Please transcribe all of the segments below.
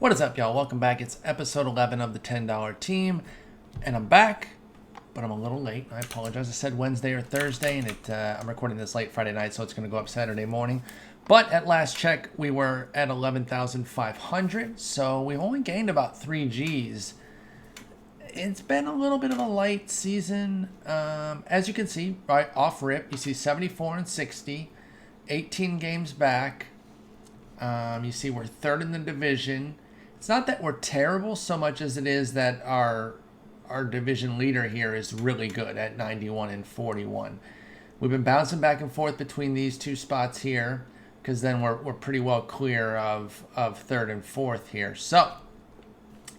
What is up, y'all? Welcome back. It's episode 11 of the $10 team, and I'm back, but I'm a little late. I apologize. I said Wednesday or Thursday, and I'm recording this late Friday night, so it's going to go up Saturday morning. But at last check, we were at 11,500, so we only gained about 3 Gs. It's been a little bit of a light season. As you can see, right off rip, you see 74 and 60, 18 games back. You see we're third in the division. It's not that we're terrible so much as it is that our division leader here is really good at 91 and 41. We've been bouncing back and forth between these two spots here because then we're pretty well clear of third and fourth here. So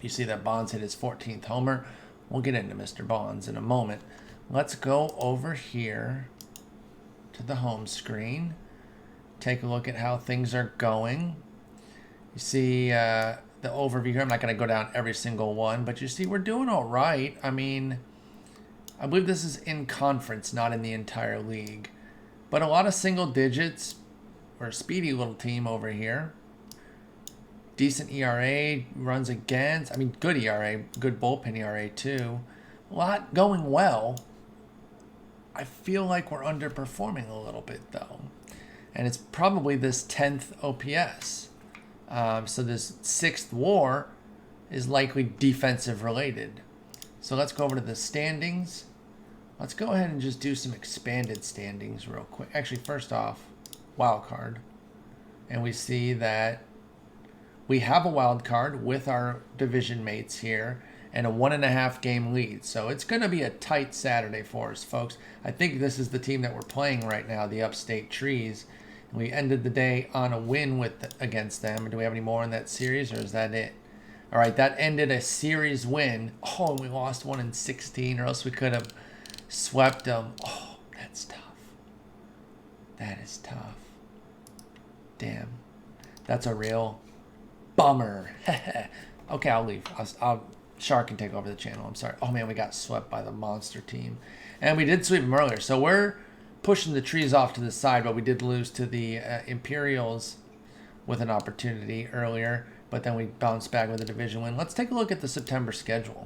you see that Bonds hit his 14th homer. We'll get into Mr. Bonds in a moment. Let's go over here to the home screen. Take a look at how things are going. You see the overview here. I'm not going to go down every single one, but you see we're doing all right. I mean, I believe this is in conference, not in the entire league. But a lot of single digits. We're a speedy little team over here. Decent ERA, runs against. I mean, good ERA, good bullpen ERA too. A lot going well. I feel like we're underperforming a little bit though. And it's probably this 10th OPS. So this 6th WAR is likely defensive related. So let's go over to the standings. Let's go ahead and just do some expanded standings real quick. Actually, first off, wild card. And we see that we have a wild card with our division mates here and a 1.5 game lead. So it's going to be a tight Saturday for us, folks. I think this is the team that we're playing right now, the Upstate Trees. We ended the day on a win against them. Do we have any more in that series, or is that it? All right, that ended a series win. Oh, and we lost 1 in 16, or else we could have swept them. Oh, that's tough. That is tough. Damn. That's a real bummer. Okay, I'll leave. Shark can take over the channel. I'm sorry. Oh, man, we got swept by the monster team. And we did sweep them earlier. So we're pushing the Trees off to the side, but we did lose to the Imperials with an opportunity earlier, but then we bounced back with a division win. Let's take a look at the September schedule.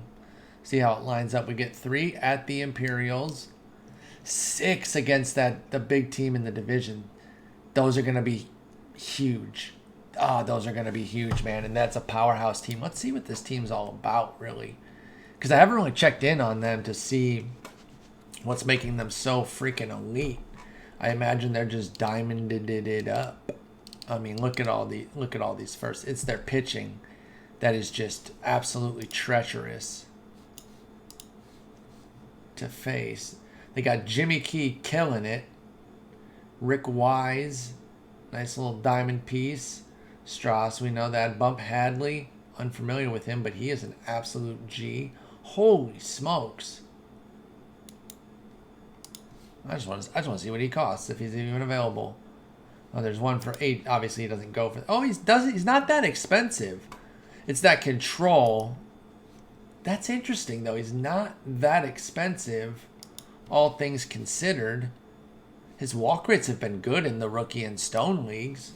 See how it lines up. We get 3 at the Imperials, 6 against the big team in the division. Those are going to be huge. Oh, those are going to be huge, man, and that's a powerhouse team. Let's see what this team's all about, really, because I haven't really checked in on them to see what's making them so freaking elite. I imagine they're just diamonded it up. I mean, look at all these firsts. It's their pitching that is just absolutely treacherous to face. They got Jimmy Key killing it. Rick Wise, nice little diamond piece. Strauss, we know that. Bump Hadley, unfamiliar with him, but he is an absolute G. Holy smokes. I just want to see what he costs, if he's even available. Oh, there's one for 8. Obviously, he doesn't go for. Oh, he's not that expensive. It's that control. That's interesting, though. He's not that expensive, all things considered. His walk rates have been good in the rookie and stone leagues.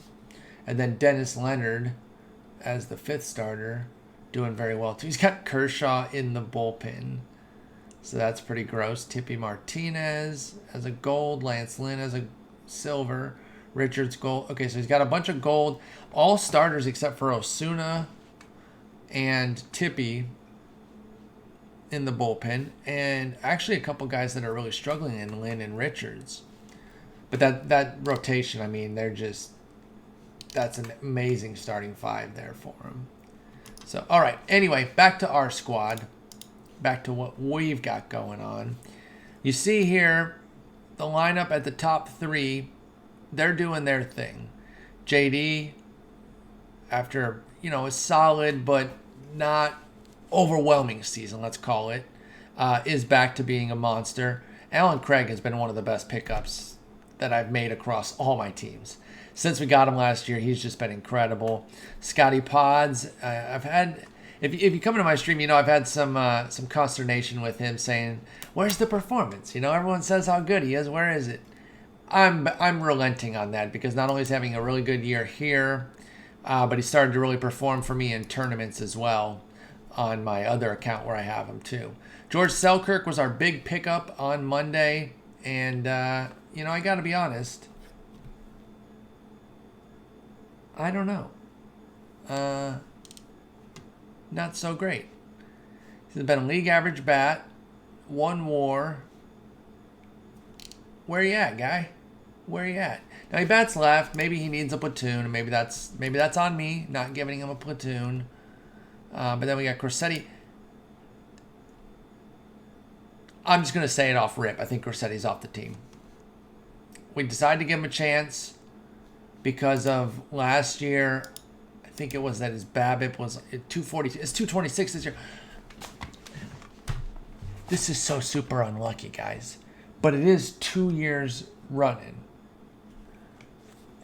And then Dennis Leonard as the 5th starter, doing very well, too. He's got Kershaw in the bullpen. So that's pretty gross. Tippy Martinez as a gold. Lance Lynn as a silver. Richards gold. Okay, so he's got a bunch of gold. All starters except for Osuna and Tippy in the bullpen. And actually a couple guys that are really struggling in Lynn and Richards. But that rotation, I mean, that's an amazing starting 5 there for him. So, all right. Anyway, back to our squad. Back to what we've got going on. You see here the lineup at the top 3. They're doing their thing. JD, after, a solid but not overwhelming season, let's call it, is back to being a monster. Alan Craig has been one of the best pickups that I've made across all my teams. Since we got him last year, he's just been incredible. Scotty Pods, I've had... If you come into my stream, I've had some consternation with him saying, "Where's the performance?" Everyone says how good he is. Where is it? I'm relenting on that because not only is he having a really good year here, But he started to really perform for me in tournaments as well on my other account where I have him too. George Selkirk was our big pickup on Monday. And, you know, I got to be honest. I don't know. Not so great. He's been a league average bat. 1 WAR. Where you at, guy? Where you at? Now he bats left. Maybe he needs a platoon. Maybe that's on me not giving him a platoon. But then we got Corsetti. I'm just gonna say it off rip. I think Corsetti's off the team. We decided to give him a chance because of last year. I think it was that his BABIP was 240. It's 226 this year. This is so super unlucky, guys. But it is 2 years running.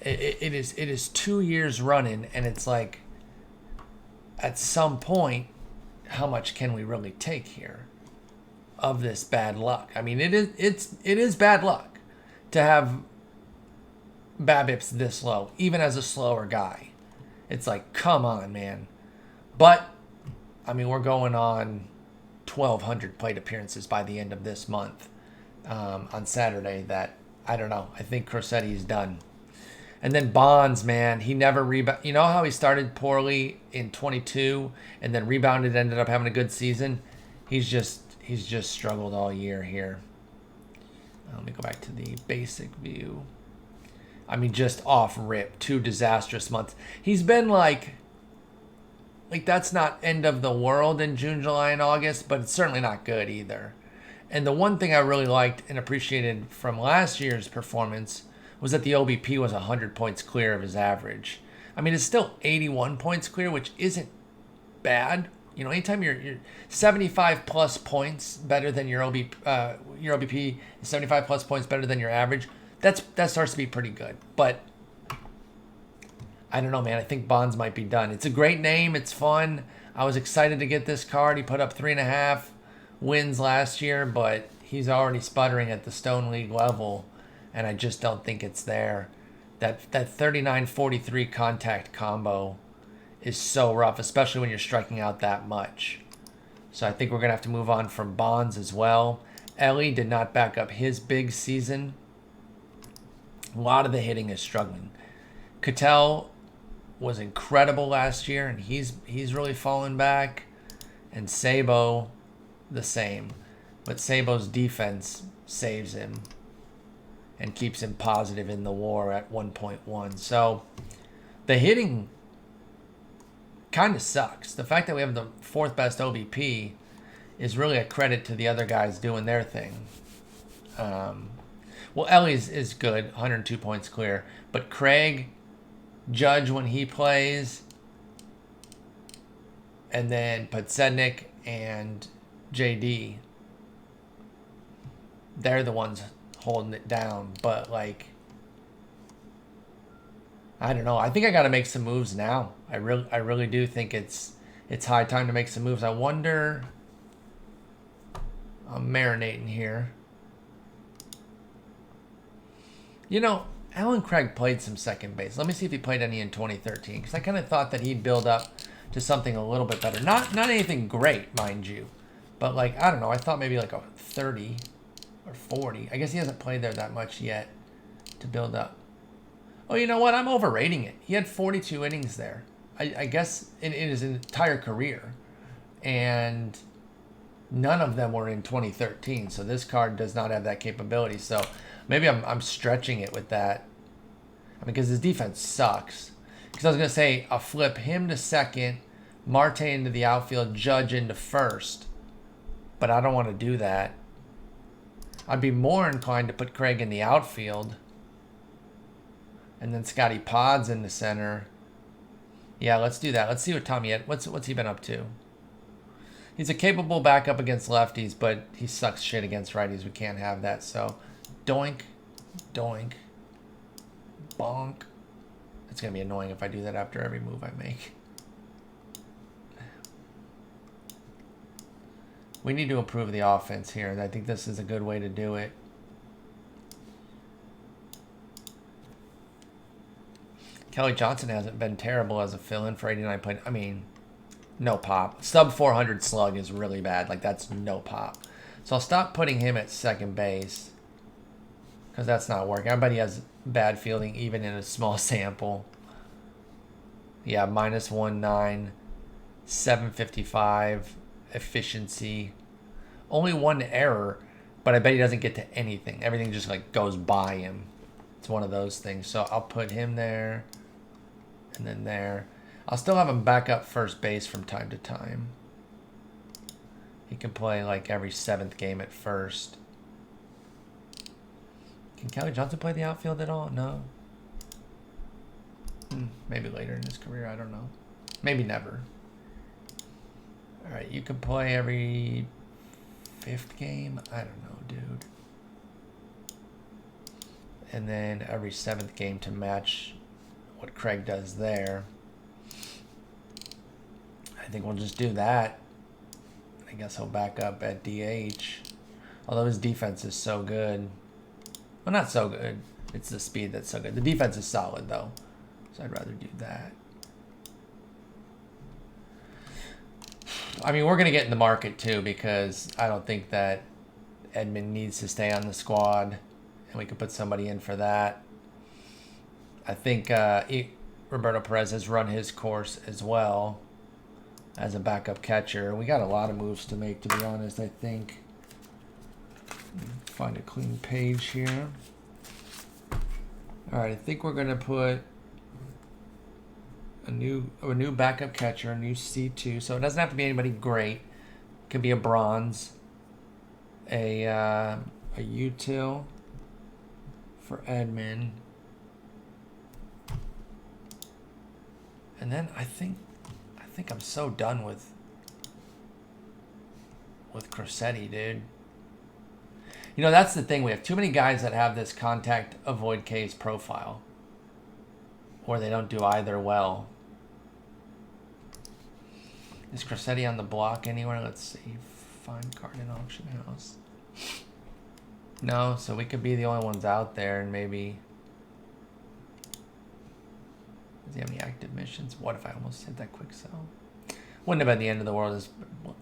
It is 2 years running, and it's like, at some point, how much can we really take here of this bad luck? I mean, it is bad luck to have BABIPs this low, even as a slower guy. It's like, come on, man. But I mean, we're going on 1,200 plate appearances by the end of this month. On Saturday, that I don't know. I think Corsetti's done. And then Bonds, man, he never rebound. You know how he started poorly in 22 and then rebounded, ended up having a good season. He's just struggled all year here. Let me go back to the basic view. I mean, just off rip, 2 disastrous months. He's been like that's not end of the world in June, July, and August, but it's certainly not good either. And the one thing I really liked and appreciated from last year's performance was that the OBP was 100 points clear of his average. I mean, it's still 81 points clear, which isn't bad. You know, anytime you're 75 plus points better than your OBP, 75 plus points better than your average, that starts to be pretty good. But I don't know, man. I think Bonds might be done. It's a great name. It's fun. I was excited to get this card. He put up 3.5 wins last year, but he's already sputtering at the Stone League level, and I just don't think it's there. That 39-43 contact combo is so rough, especially when you're striking out that much. So I think we're going to have to move on from Bonds as well. Ellie did not back up his big season. A lot of the hitting is struggling. Cattell was incredible last year, and he's really fallen back. And Sabo, the same. But Sabo's defense saves him and keeps him positive in the WAR at 1.1. So the hitting kind of sucks. The fact that we have the 4th best OBP is really a credit to the other guys doing their thing. Well, Ellie's is good, 102 points clear. But Craig, Judge when he plays, and then Podsednik and JD, they're the ones holding it down. But like, I don't know. I think I got to make some moves now. I really do think it's high time to make some moves. I wonder. I'm marinating here. You know, Alan Craig played some second base. Let me see if he played any in 2013, because I kind of thought that he'd build up to something a little bit better. Not anything great, mind you, but like, I don't know. I thought maybe like a 30 or 40. I guess he hasn't played there that much yet to build up. Oh, you know what? I'm overrating it. He had 42 innings there. I guess in his entire career, and none of them were in 2013. So this card does not have that capability. So maybe I'm stretching it with that. I mean, because his defense sucks. Because I was going to say, I'll flip him to second, Marte into the outfield, Judge into first. But I don't want to do that. I'd be more inclined to put Craig in the outfield. And then Scotty Pods in the center. Yeah, let's do that. Let's see what Tommy had. What's he been up to? He's a capable backup against lefties, but he sucks shit against righties. We can't have that. So, doink, doink, bonk. It's going to be annoying if I do that after every move I make. We need to improve the offense here. I think this is a good way to do it. Kelly Johnson hasn't been terrible as a fill-in for 89 point. I mean, no pop. Sub 400 slug is really bad. Like, that's no pop. So I'll stop putting him at second base because that's not working. Everybody has bad fielding even in a small sample. Yeah, -19, 755 efficiency. Only one error, but I bet he doesn't get to anything. Everything just like goes by him. It's one of those things. So I'll put him there and then there. I'll still have him back up first base from time to time. He can play like every 7th game at first. Can Kelly Johnson play the outfield at all? No. Maybe later in his career. I don't know. Maybe never. All right, you can play every 5th game. I don't know, dude. And then every 7th game to match what Craig does there. I think we'll just do that. I guess he'll back up at DH. Although his defense is so good. Well, not so good. It's the speed that's so good. The defense is solid, though. So I'd rather do that. I mean, we're going to get in the market, too, because I don't think that Edman needs to stay on the squad. And we could put somebody in for that. I think Roberto Perez has run his course as well as a backup catcher. We got a lot of moves to make, to be honest, I think. Find a clean page here. All right, I think we're going to put a new backup catcher, a new C2. So it doesn't have to be anybody great. It could be a bronze, a util for Edman. And then I think I'm so done with Crosetti, dude. You know, that's the thing. We have too many guys that have this contact avoid case profile, or they don't do either well. Is Crosetti on the block anywhere? Let's see. Find card in auction house. No, so we could be the only ones out there, and maybe. Does he have any active missions? What if I almost hit that quick sell? Wouldn't have been the end of the world. His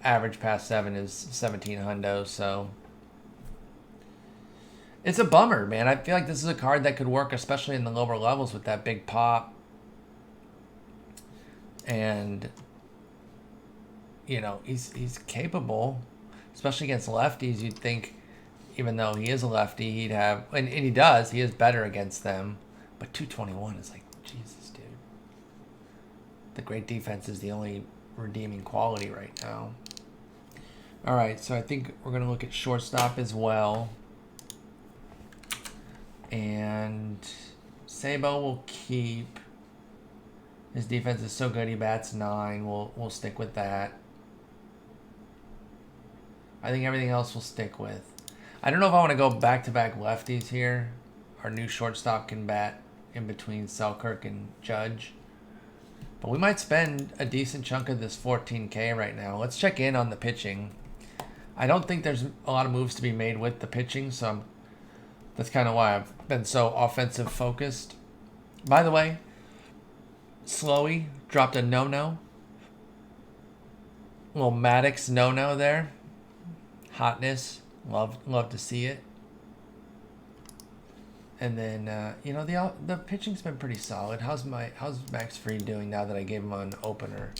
average past 7 is 17 hundo, so it's a bummer, man. I feel like this is a card that could work, especially in the lower levels with that big pop. And you know, he's capable, especially against lefties. You'd think, even though he is a lefty, he'd have, and he does. He is better against them, but 221 is like, Jesus, dude. The great defense is the only redeeming quality right now. All right, so I think we're going to look at shortstop as well. And Sabo will keep. His defense is so good, he bats 9. We'll stick with that. I think everything else will stick with. I don't know if I want to go back-to-back lefties here. Our new shortstop can bat in between Selkirk and Judge. But we might spend a decent chunk of this 14K right now. Let's check in on the pitching. I don't think there's a lot of moves to be made with the pitching, so that's kind of why I've been so offensive focused. By the way, Slowy dropped a no-no. Little Maddox no-no there. Hotness. Love to see it. And then, you know, the pitching's been pretty solid. How's Max Fried doing now that I gave him an opener?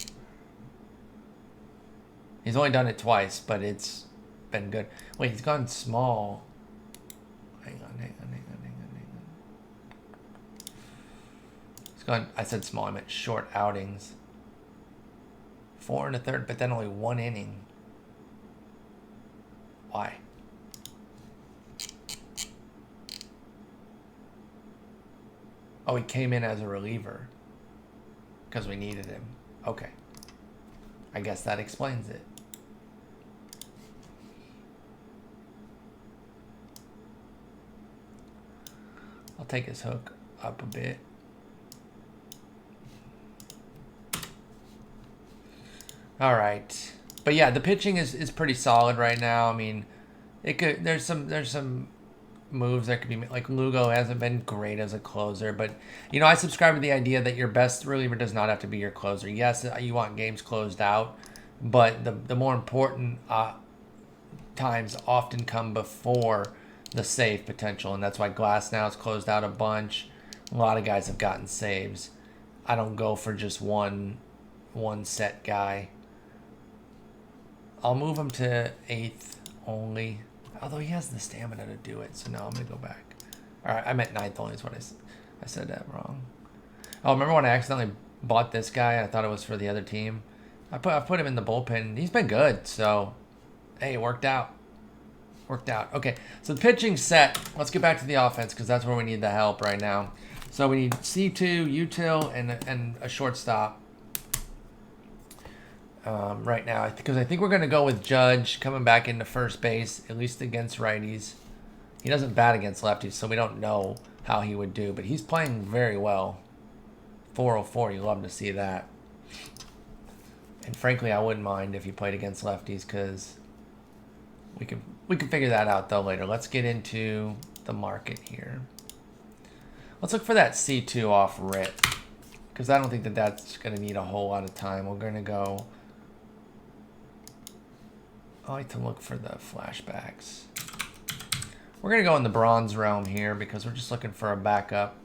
He's only done it twice, but it's been good. Wait, he's gone small. Hang on. He's gone, I said small, I meant short outings. 4 1/3, but then only 1 inning. Why? Oh, he came in as a reliever because we needed him. Okay. I guess that explains it. I'll take his hook up a bit. All right. But yeah, the pitching is pretty solid right now. I mean, it could there's some moves that could be like Lugo hasn't been great as a closer, but you know, I subscribe to the idea that your best reliever does not have to be your closer. Yes, you want games closed out, but the more important times often come before the save potential, and that's why Glass now has closed out a bunch. A lot of guys have gotten saves. I don't go for just one set guy. I'll move him to 8th only, although he has the stamina to do it, so now I'm going to go back. All right, I meant 9th only is what I said that wrong. Oh, remember when I accidentally bought this guy? I thought it was for the other team. I put him in the bullpen. He's been good, so hey, it worked out. Worked out. Okay, so the pitching set. Let's get back to the offense because that's where we need the help right now. So we need C2, util, and a shortstop right now. Because I think we're going to go with Judge coming back into first base, at least against righties. He doesn't bat against lefties, so we don't know how he would do. But he's playing very well. 404, you love to see that. And frankly, I wouldn't mind if he played against lefties because we can figure that out, though, later. Let's get into the market here. Let's look for that C2 off rip because I don't think that that's going to need a whole lot of time. We're going to go... I like to look for the flashbacks. We're going to go in the bronze realm here because we're just looking for a backup.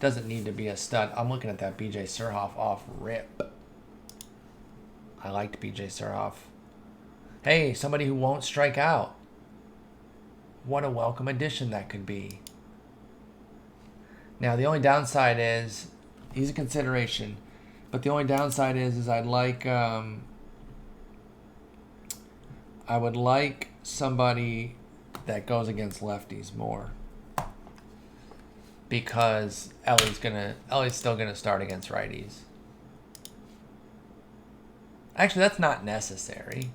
Doesn't need to be a stud. I'm looking at that BJ Surhoff off rip. I liked BJ Surhoff. Hey, somebody who won't strike out. What a welcome addition that could be. Now, the only downside is, he's a consideration, but the only downside is I would like somebody that goes against lefties more. Because Ellie's still gonna start against righties. Actually, that's not necessary.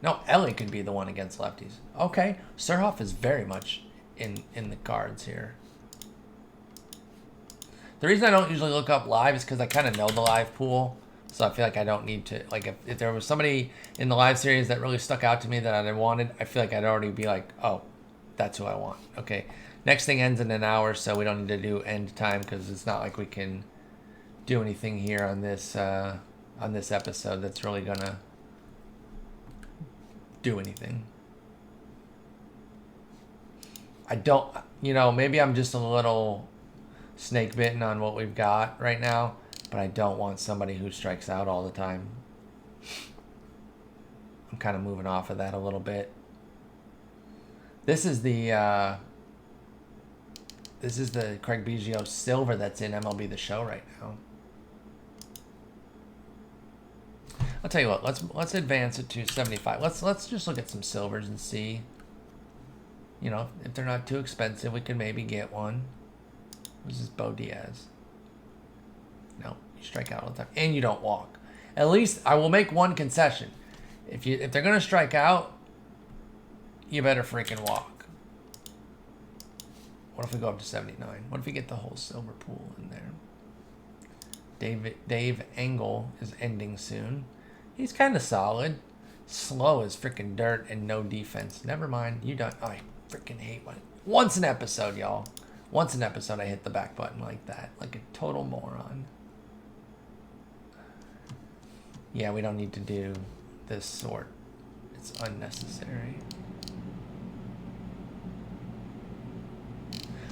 No, Ellie could be the one against lefties. Okay, Surhoff is very much in the cards here. The reason I don't usually look up live is because I kind of know the live pool. So I feel like I don't need to, like if there was somebody in the live series that really stuck out to me that I wanted, I feel like I'd already be like, oh, that's who I want. Okay, next thing ends in an hour, so we don't need to do end time because it's not like we can do anything here on this episode that's really gonna do anything. I don't, maybe I'm just a little snake bitten on what we've got right now, but I don't want somebody who strikes out all the time. I'm kind of moving off of that a little bit. This is the Craig Biggio Silver that's in MLB The Show right now. I'll tell you what, let's advance it to 75. Let's just look at some silvers and see. If they're not too expensive, we can maybe get one. This is Bo Diaz. No, you strike out all the time, and you don't walk. At least I will make one concession: if they're gonna strike out, you better freaking walk. What if we go up to 79? What if we get the whole silver pool in there? Dave Engel is ending soon. He's kind of solid. Slow as freaking dirt and no defense. Never mind. You done. I freaking hate one. Once an episode, y'all. Once an episode, I hit the back button like that. Like a total moron. Yeah, we don't need to do this sort. It's unnecessary.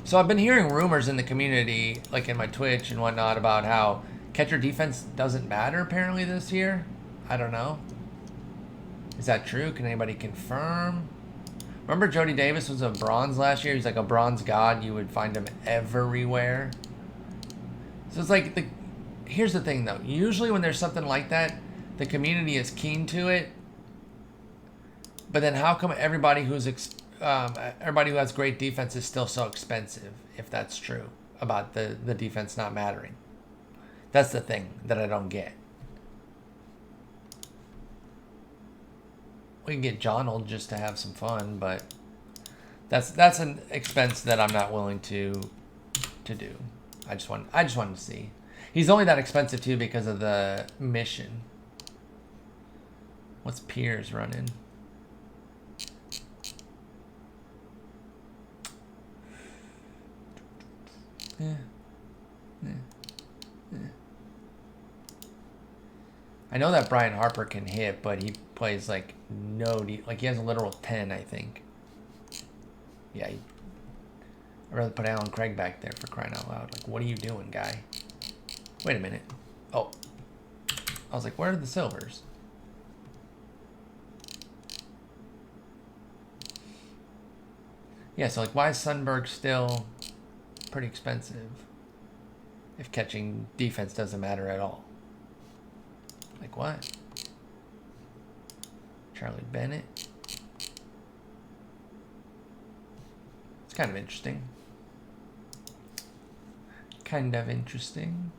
So I've been hearing rumors in the community, like in my Twitch and whatnot, about how catcher defense doesn't matter apparently this year. I don't know. Is that true? Can anybody confirm? Remember Jody Davis was a bronze last year? He's like a bronze god. You would find him everywhere. So it's like, here's the thing though. Usually when there's something like that, the community is keen to it. But then how come everybody who has great defense is still so expensive, if that's true, about the defense not mattering? That's the thing that I don't get. We can get Jonald just to have some fun, but that's an expense that I'm not willing to do. I just wanted to see. He's only that expensive too because of the mission. What's Piers running? Yeah. Yeah. Yeah. I know that Brian Harper can hit, but he plays like like he has a literal 10, I think. Yeah, I'd rather put Alan Craig back there for crying out loud. Like, what are you doing, guy? Wait a minute. Oh. I was like, where are the silvers? Yeah, so like, why is Sundberg still pretty expensive if catching defense doesn't matter at all? Like, what? Charlie Bennett. It's kind of interesting. Kind of interesting.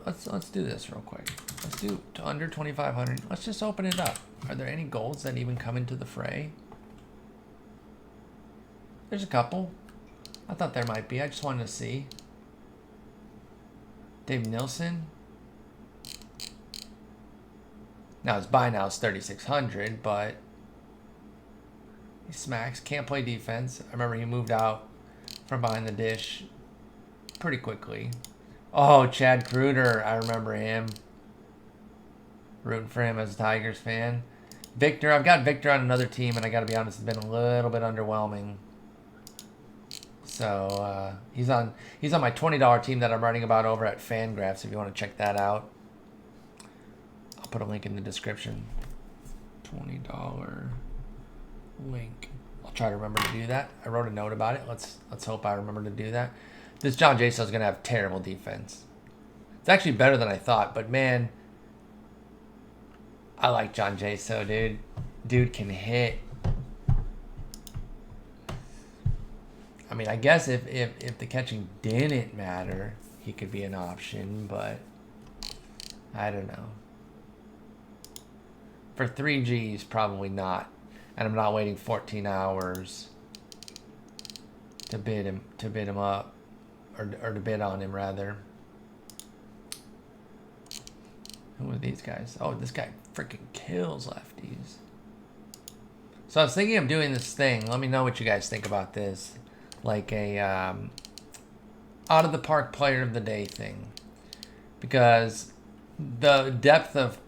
Let's do this real quick. Let's do to under 2,500. Let's just open it up. Are there any golds that even come into the fray? There's a couple. I thought there might be. I just wanted to see. Dave Nilsson. Now his buy now is 3,600, but he smacks. Can't play defense. I remember he moved out from behind the dish pretty quickly. Oh, Chad Kruder. I remember him. Rooting for him as a Tigers fan. Victor. I've got Victor on another team, and I got to be honest, it's been a little bit underwhelming. So he's on my $20 team that I'm writing about over at Fangraphs if you want to check that out. I'll put a link in the description. $20 link. I'll try to remember to do that. I wrote a note about it. Let's hope I remember to do that. This John Jaso is going to have terrible defense. It's actually better than I thought, but man, I like John Jaso, dude. Dude can hit. I mean, I guess if the catching didn't matter, he could be an option, but I don't know. For 3Gs, probably not. And I'm not waiting 14 hours to bid him up. Or to bid on him, rather. Who are these guys? Oh, this guy freaking kills lefties. So I was thinking of doing this thing. Let me know what you guys think about this. Like a out of the park player of the day thing. Because the depth of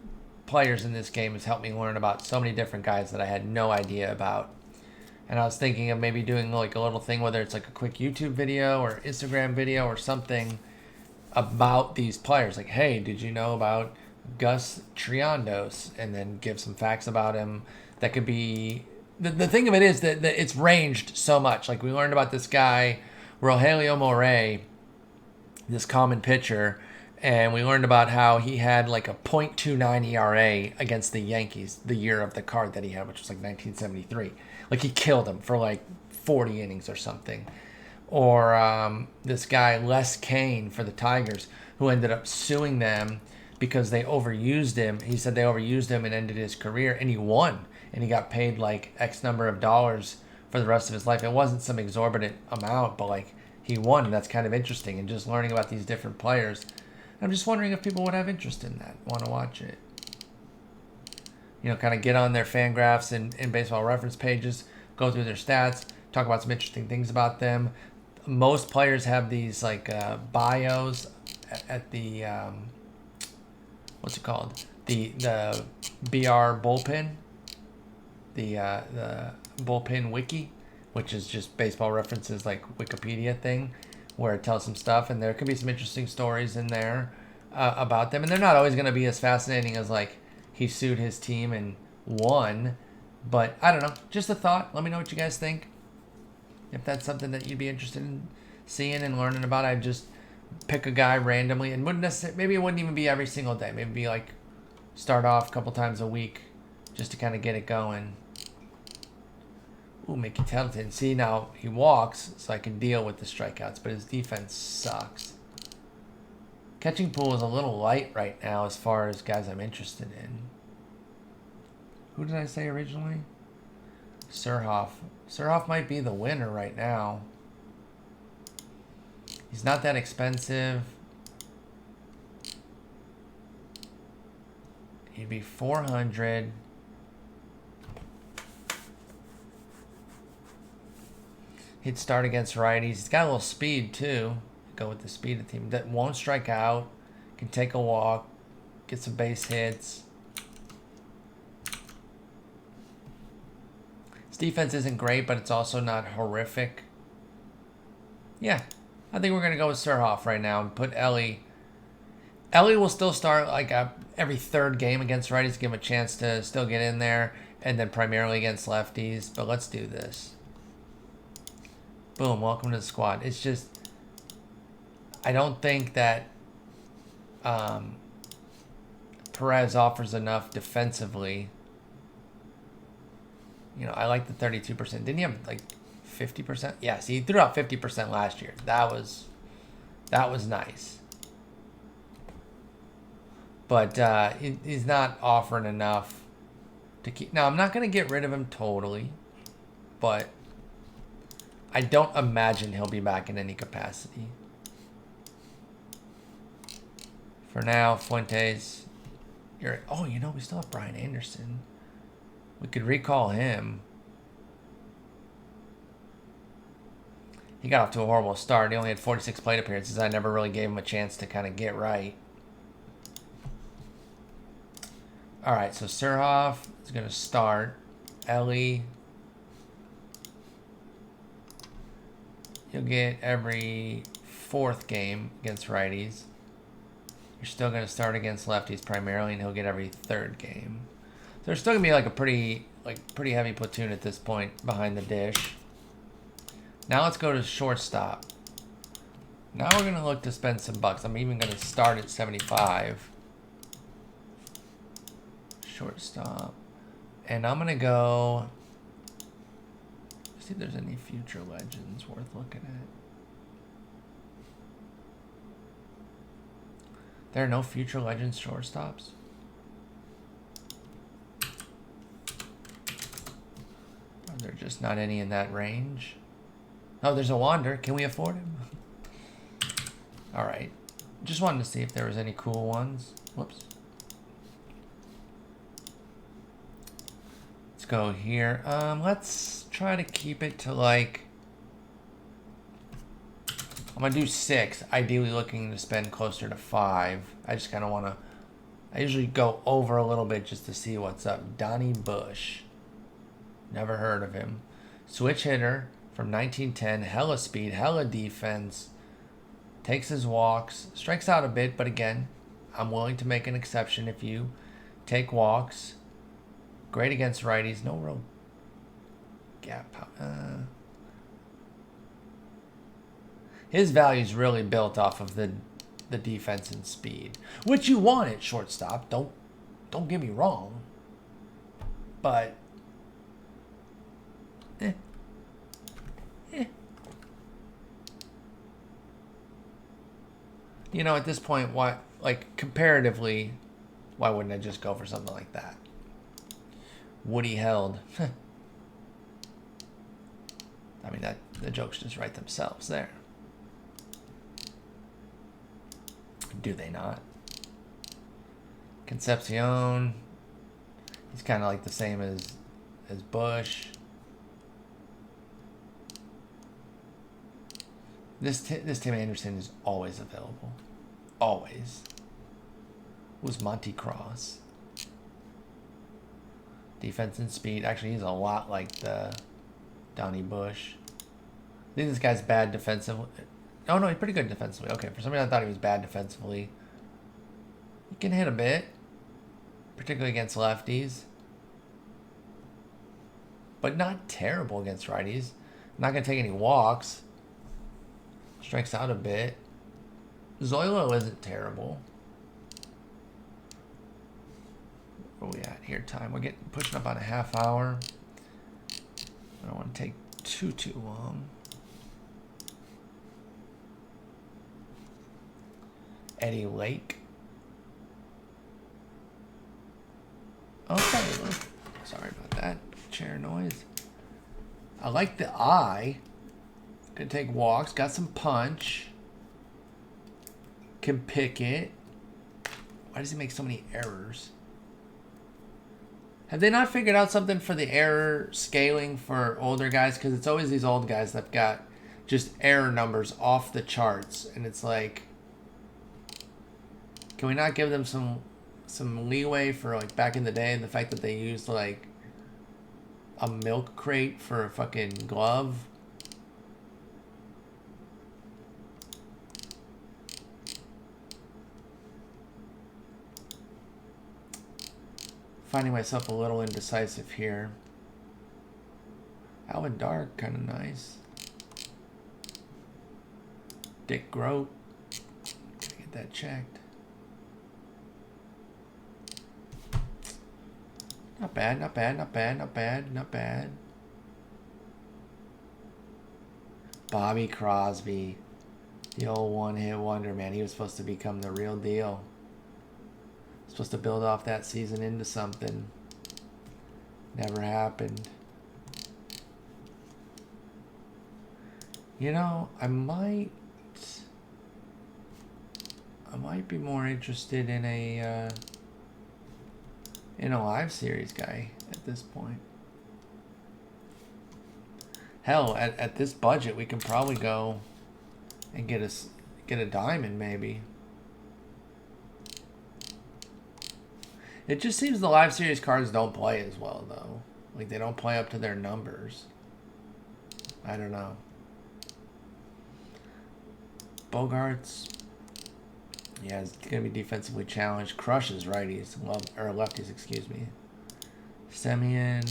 players in this game has helped me learn about so many different guys that I had no idea about. And I was thinking of maybe doing like a little thing, whether it's like a quick YouTube video or Instagram video or something about these players. Like, hey, did you know about Gus Triandos? And then give some facts about him. That could be... The thing of it is that it's ranged so much. Like, we learned about this guy, Rogelio Moret, this common pitcher, and we learned about how he had like a .29 ERA against the Yankees the year of the card that he had, which was like 1973. Like, he killed him for like 40 innings or something. Or this guy, Les Kane, for the Tigers, who ended up suing them because they overused him. He said they overused him and ended his career, and he won. And he got paid like X number of dollars for the rest of his life. It wasn't some exorbitant amount, but like he won. And that's kind of interesting. And just learning about these different players. I'm just wondering if people would have interest in that, want to watch it. You know, kind of get on their Fangraphs and baseball reference pages, go through their stats, talk about some interesting things about them. Most players have these like bios at the what's it called? The BR bullpen, the bullpen wiki, which is just baseball references like Wikipedia thing, where it tells some stuff, and there could be some interesting stories in there about them, and they're not always going to be as fascinating as like he sued his team and won, but I don't know, just a thought. Let me know what you guys think. If that's something that you'd be interested in seeing and learning about, I'd just pick a guy randomly, and wouldn't necessarily, maybe it wouldn't even be every single day. Maybe be like start off a couple times a week just to kind of get it going. Ooh, Mickey Tettleton. See, now he walks, so I can deal with the strikeouts, but his defense sucks. Catching pool is a little light right now as far as guys I'm interested in. Who did I say originally? Surhoff. Surhoff might be the winner right now. He's not that expensive. He'd be 400. He'd start against righties. He's got a little speed, too. Go with the speed of the team. That won't strike out. Can take a walk. Get some base hits. His defense isn't great, but it's also not horrific. Yeah. I think we're going to go with Surhoff right now and put Ellie. Ellie will still start like every third game against righties, give him a chance to still get in there, and then primarily against lefties. But let's do this. Boom, welcome to the squad. It's just, I don't think that Perez offers enough defensively. You know, I like the 32%. Didn't he have like 50%? Yes, he threw out 50% last year. That was nice. But he's not offering enough to keep. Now, I'm not going to get rid of him totally, but I don't imagine he'll be back in any capacity. For now, Fuentes, oh, you know, we still have Brian Anderson. We could recall him. He got off to a horrible start. He only had 46 plate appearances. I never really gave him a chance to kind of get right. All right, so Surhoff is going to start. Ellie. You'll get every fourth game against righties. You're still going to start against lefties primarily, and he'll get every third game. So there's still going to be like a pretty heavy platoon at this point behind the dish. Now let's go to shortstop. Now we're going to look to spend some bucks. I'm even going to start at 75. Shortstop. And I'm going to go see if there's any future legends worth looking at. There are no future legends shortstops? Are there just not any in that range? Oh, there's a Wander. Can we afford him? All right. Just wanted to see if there was any cool ones. Whoops. Let's go here. Let's try to keep it to like, I'm going to do 6. Ideally looking to spend closer to 5. I just kind of want to, I usually go over a little bit just to see what's up. Donnie Bush. Never heard of him. Switch hitter from 1910. Hella speed, hella defense. Takes his walks. Strikes out a bit, but again, I'm willing to make an exception if you take walks. Great against righties. No real gap. His value is really built off of the defense and speed, which you want at shortstop. Don't get me wrong, but you know, at this point, why, like comparatively, why wouldn't I just go for something like that? Woody Held. I mean, that the jokes just write themselves there. Do they not? Concepcion. He's kind of like the same as Bush. This Tim Anderson is always available. Always. Who's Monty Cross? Defense and speed. Actually, he's a lot like the Donnie Bush. I think this guy's bad defensively. Oh, no, he's pretty good defensively. Okay, for some reason I thought he was bad defensively. He can hit a bit, particularly against lefties. But not terrible against righties. Not going to take any walks. Strikes out a bit. Zoilo isn't terrible. Where are we at here? Time. We're getting pushing up on a half hour. I don't want to take too long. Eddie Lake. Okay. Sorry about that. Chair noise. I like the eye. Can take walks. Got some punch. Can pick it. Why does he make so many errors? Have they not figured out something for the error scaling for older guys? Because it's always these old guys that've got just error numbers off the charts. And it's like, can we not give them some leeway for like back in the day and the fact that they used like a milk crate for a fucking glove? Finding myself a little indecisive here. Alvin Dark, kind of nice. Dick Groat. Gotta get that checked. Not bad, not bad, not bad, not bad, not bad. Bobby Crosby. The old one-hit wonder, man. He was supposed to become the real deal. Supposed to build off that season into something. Never happened. You know, I might be more interested in a live series guy at this point. Hell, at this budget, we can probably go and get a diamond maybe. It just seems the live series cards don't play as well though. Like they don't play up to their numbers. I don't know. Bogarts. Yeah, it's gonna be defensively challenged. Crushes righties, lefties, excuse me. Semyon.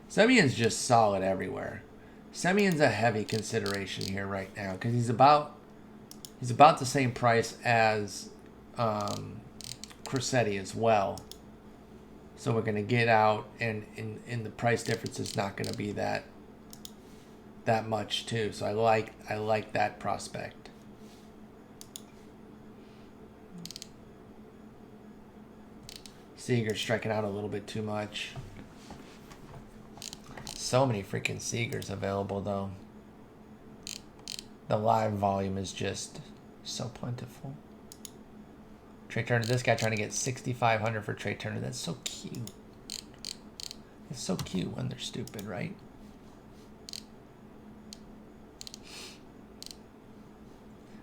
Semyon's just solid everywhere. Semyon's a heavy consideration here right now because he's about the same price as Crosetti as well. So we're gonna get out, and the price difference is not gonna be that much too. So I like that prospect. Seager striking out a little bit too much. So many freaking Seagers available though. The live volume is just so plentiful. Trey Turner, this guy trying to get 6,500 for Trey Turner. That's so cute. It's so cute when they're stupid, right?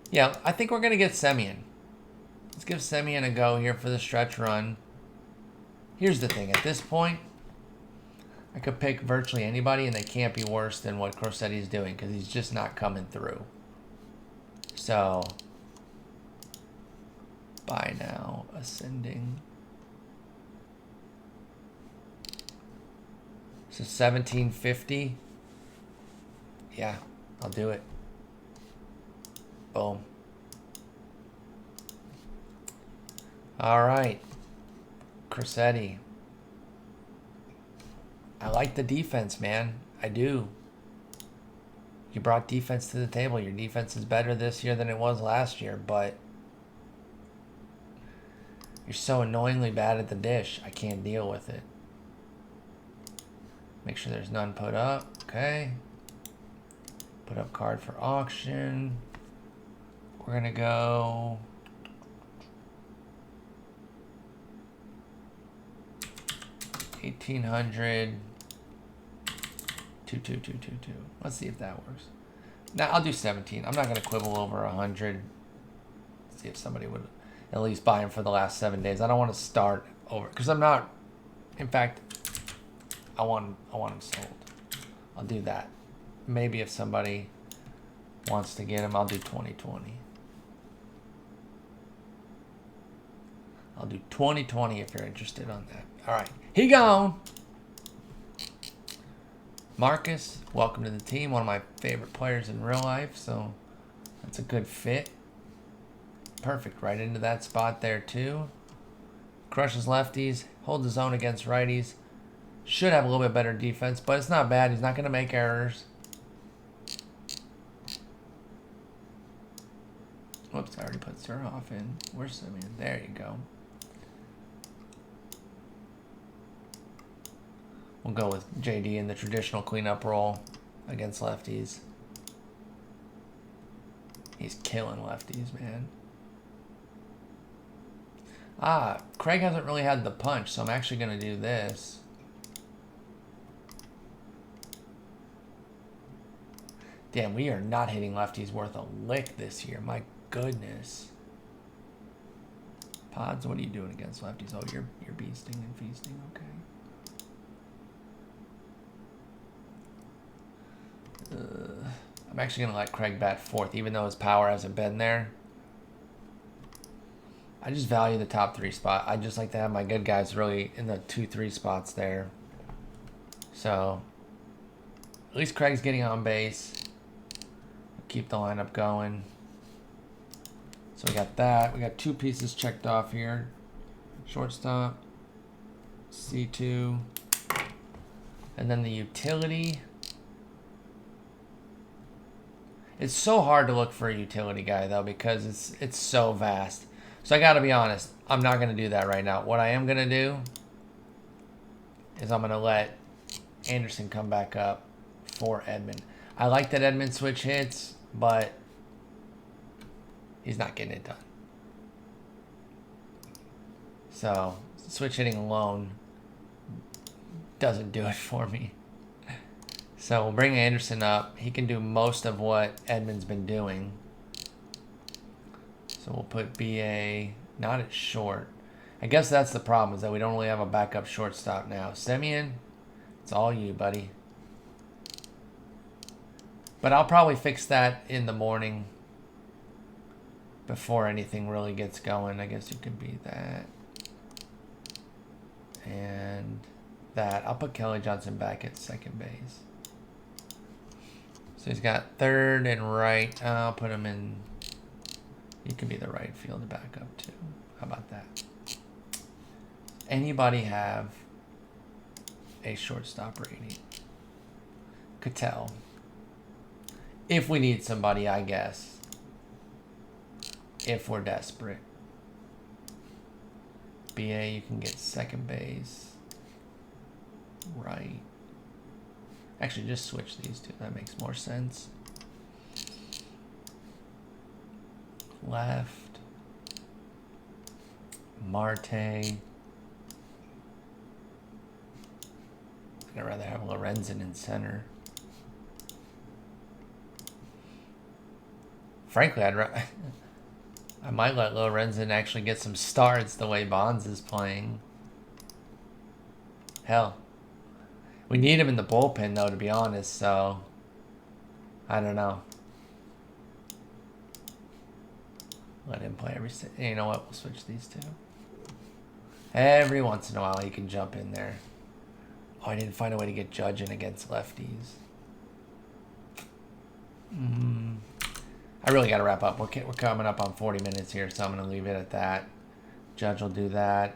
Yeah, I think we're going to get Semyon. Let's give Semyon a go here for the stretch run. Here's the thing. At this point, I could pick virtually anybody, and they can't be worse than what Crosetti's doing because he's just not coming through. So, buy now, ascending. So 1750. Yeah, I'll do it. Boom. All right. Crosetti. I like the defense, man. I do. You brought defense to the table. Your defense is better this year than it was last year, but you're so annoyingly bad at the dish. I can't deal with it. Make sure there's none put up. Okay. Put up card for auction. We're going to go 1,800. 22222. Let's see if that works. Now I'll do 17. I'm not going to quibble over 100. See if somebody would at least buy him for the last 7 days. I don't want to start over because I'm not. In fact, I want him sold. I'll do that. Maybe if somebody wants to get him, I'll do 2020. I'll do 2020 if you're interested on that. All right, he gone. Marcus, welcome to the team. One of my favorite players in real life, so that's a good fit. Perfect, right into that spot there too. Crushes lefties, holds his own against righties. Should have a little bit better defense, but it's not bad. He's not going to make errors. Whoops, I already put Surhoff in. Where's Simeon? There you go. We'll go with JD in the traditional cleanup role against lefties. He's killing lefties, man. Craig hasn't really had the punch, so I'm actually going to do this. Damn, we are not hitting lefties worth a lick this year. My goodness. Pods, what are you doing against lefties? Oh, you're beasting and feasting. Okay. I'm actually going to let Craig bat fourth, even though his power hasn't been there. I just value the top 3 spot. I just like to have my good guys really in the 2-3 spots there. So, at least Craig's getting on base. Keep the lineup going. So we got that. We got 2 pieces checked off here. Shortstop, C2, and then the utility. It's so hard to look for a utility guy though because it's so vast. So I got to be honest, I'm not going to do that right now. What I am going to do is I'm going to let Anderson come back up for Edmund. I like that Edmund switch hits, but he's not getting it done. So switch hitting alone doesn't do it for me. So we'll bring Anderson up. He can do most of what Edmund's been doing. So we'll put BA not at short. I guess that's the problem, is that we don't really have a backup shortstop now. Semyon, it's all you, buddy. But I'll probably fix that in the morning before anything really gets going. I guess you could be that. And that. I'll put Kelly Johnson back at second base. So he's got third and right. I'll put him in. You can be the right field backup too. How about that? Anybody have a shortstop rating? Cattell. If we need somebody, I guess. If we're desperate. BA, you can get second base. Right. Actually, just switch these two. That makes more sense. Left. Marte. I'd rather have Lorenzen in center. Frankly, I might let Lorenzen actually get some starts the way Bonds is playing. Hell. We need him in the bullpen, though, to be honest, so I don't know. Let him play every... You know what? We'll switch these two. Every once in a while, he can jump in there. Oh, I didn't find a way to get Judge in against lefties. I really got to wrap up. We're coming up on 40 minutes here, so I'm going to leave it at that. Judge will do that.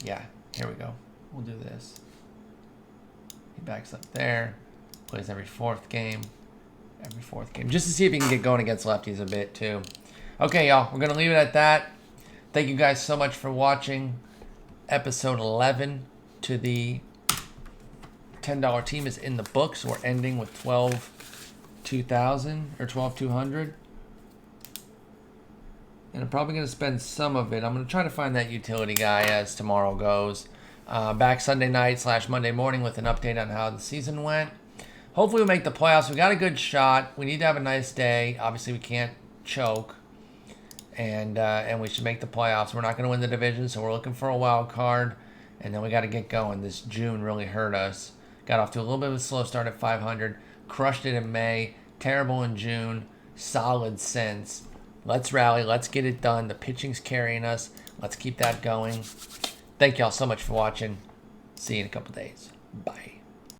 Yeah, here we go. We'll do this. He backs up there. Plays every fourth game. Just to see if he can get going against lefties a bit, too. Okay, y'all. We're going to leave it at that. Thank you guys so much for watching. Episode 11 to the $10 team is in the books. We're ending with 12,200 or 12,200. And I'm probably going to spend some of it. I'm going to try to find that utility guy as tomorrow goes. Back Sunday night / Monday morning with an update on how the season went. Hopefully we'll make the playoffs. We got a good shot. We need to have a nice day. Obviously we can't choke. And we should make the playoffs. We're not going to win the division, so we're looking for a wild card. And then we got to get going. This June really hurt us. Got off to a little bit of a slow start at 500. Crushed it in May. Terrible in June. Solid since. Let's rally. Let's get it done. The pitching's carrying us. Let's keep that going. Thank y'all so much for watching. See you in a couple days. Bye.